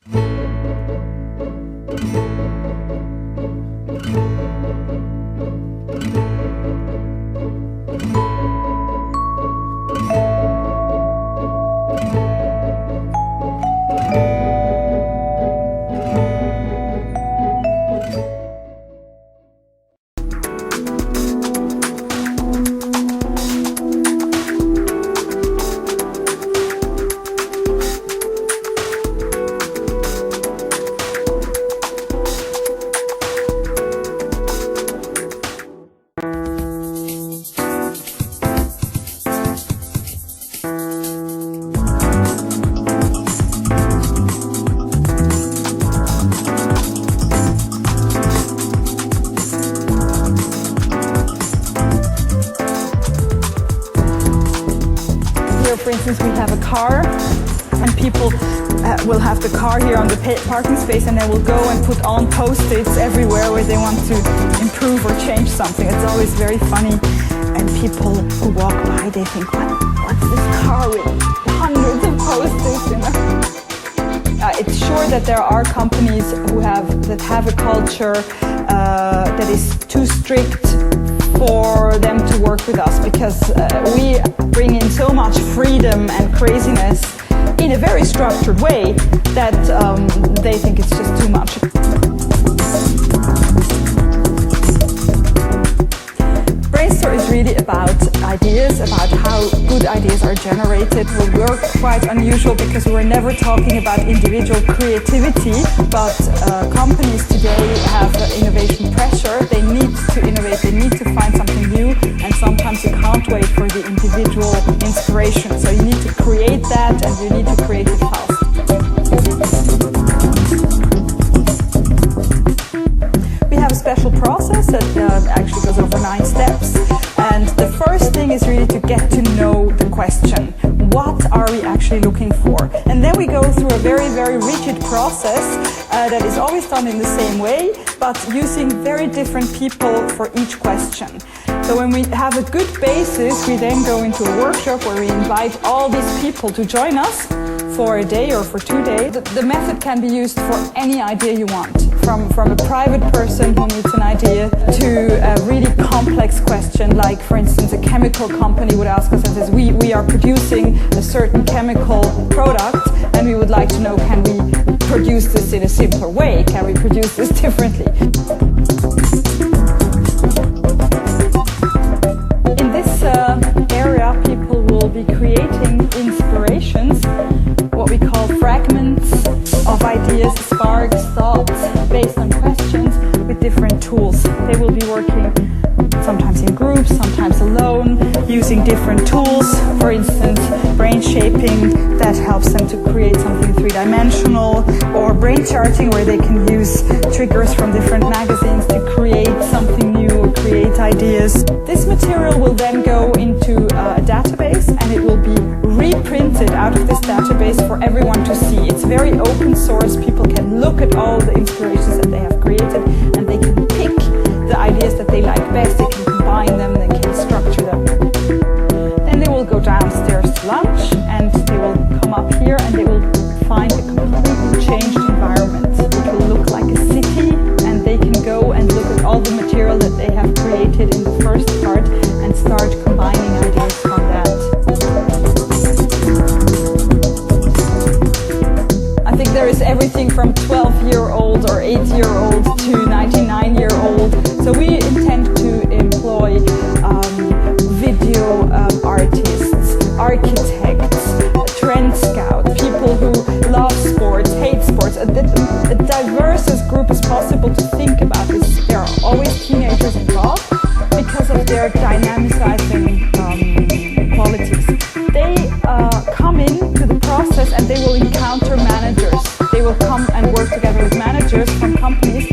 For instance, we have a car, and people will have the car here on the parking space, and they will go and put on post-its everywhere where they want to improve or change something. It's always very funny, and people who walk by, they think, what's this car with hundreds of post-its, you know? It's sure that there are companies that have a culture that is too strict for them to work with us, because we bring in so much freedom and craziness in a very structured way that they think it's just too much. Brainstore is really about ideas, about how good ideas are generated. We're quite unusual because we're never talking about individual creativity, but companies today have innovation pressure. They need to innovate, they need to find something new, and sometimes you can't wait for the individual inspiration. So you need to create that, and you need to create it fast. We have a special process that actually goes over 9 steps. And the first thing is really to get to know the question. What are we actually looking for? And then we go through a very, very rigid process that is always done in the same way, but using very different people for each question. So when we have a good basis, we then go into a workshop where we invite all these people to join us for a day or for 2 days. The method can be used for any idea you want, from a private person who needs an idea to a really complex question, like, for instance, a chemical company would ask us and says, we are producing a certain chemical product, and we would like to know, can we produce this in a simpler way? Can we produce this differently? In this area, people will be creating inspirations, what we call fragments of ideas, sparks, thoughts, based on questions with different tools. They will be working sometimes in groups, sometimes alone, using different tools. For instance, brain shaping that helps them to create something three-dimensional, or brain charting where they can use triggers from different magazines to create something new or create ideas. This material will then go into a database, and it will be reprinted out of this database for everyone to see. It's very open source. People can look at all the inspirations that they have created, and they can pick the ideas that they like best. They can combine them, they can structure them. Then they will go downstairs to lunch, and they will come up here, and they will find a completely changed environment. It will look like a city, and they can go and look at all the material that they have created in the first part and start combining ideas from that. I think there is everything from 12-year-old or 8-year-old to 99-year-old. So we intend to employ video artists, architects, trend scouts, people who love sports, hate sports, a diverse as group as possible to think about this. There are always teenagers involved because of their dynamicizing qualities. They come into the process, and they will encounter managers. They will come and work together with managers from companies,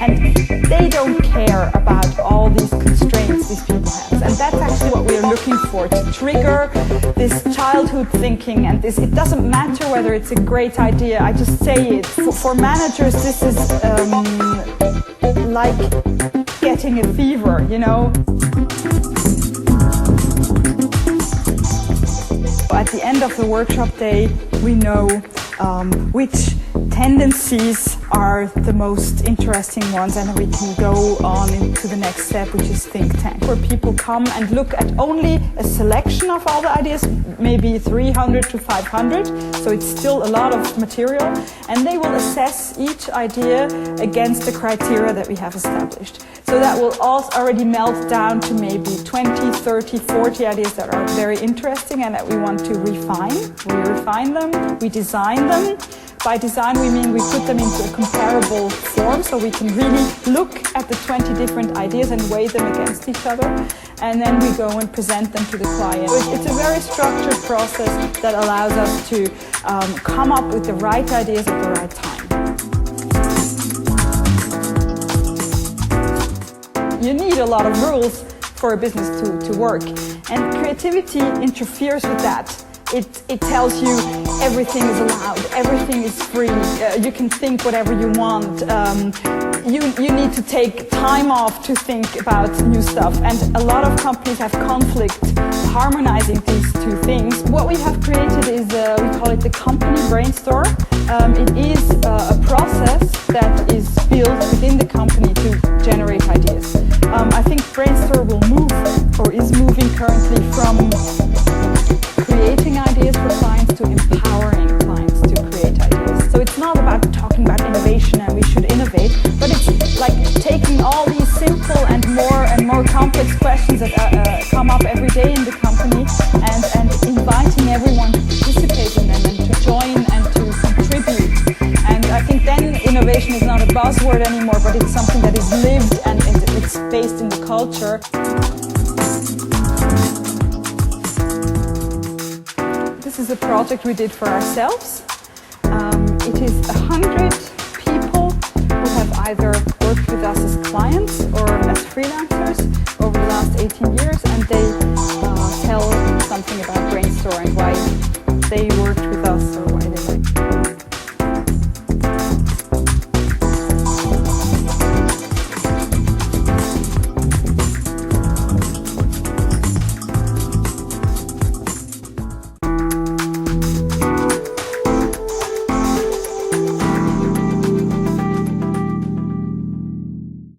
and they don't care about all these constraints these people have. And that's actually what we are looking for, to trigger this childhood thinking. And this, it doesn't matter whether it's a great idea, I just say it. For managers, this is like getting a fever, you know. At the end of the workshop day, we know which tendencies are the most interesting ones, and we can go on into the next step, which is think tank, where people come and look at only a selection of all the ideas, maybe 300 to 500, so it's still a lot of material, and they will assess each idea against the criteria that we have established. So that will already melt down to maybe 20, 30, 40 ideas that are very interesting and that we want to refine. We refine them, we design them. By design we mean we put them into a comparable form, so we can really look at the 20 different ideas and weigh them against each other, and then we go and present them to the client. It's a very structured process that allows us to come up with the right ideas at the right time. You need a lot of rules for a business to work, and creativity interferes with that. It tells you everything is allowed, everything is free, you can think whatever you want, you need to take time off to think about new stuff, and a lot of companies have conflict harmonizing these two things. What we have created is, we call it the company Brainstore. It is a process that is built within the company to generate ideas. I think Brainstore will move, or is moving currently, from creating ideas for clients to empowering clients to create ideas. So it's not about talking about innovation and we should innovate, but it's like taking all these simple and more complex questions that come up every day in the company and inviting everyone to participate in them and to join and to contribute. And I think then innovation is not a buzzword anymore, but it's something that is lived and it's based in the culture. This is a project we did for ourselves. It is 100 people who have either worked with us as clients or as freelancers over the last 18 years.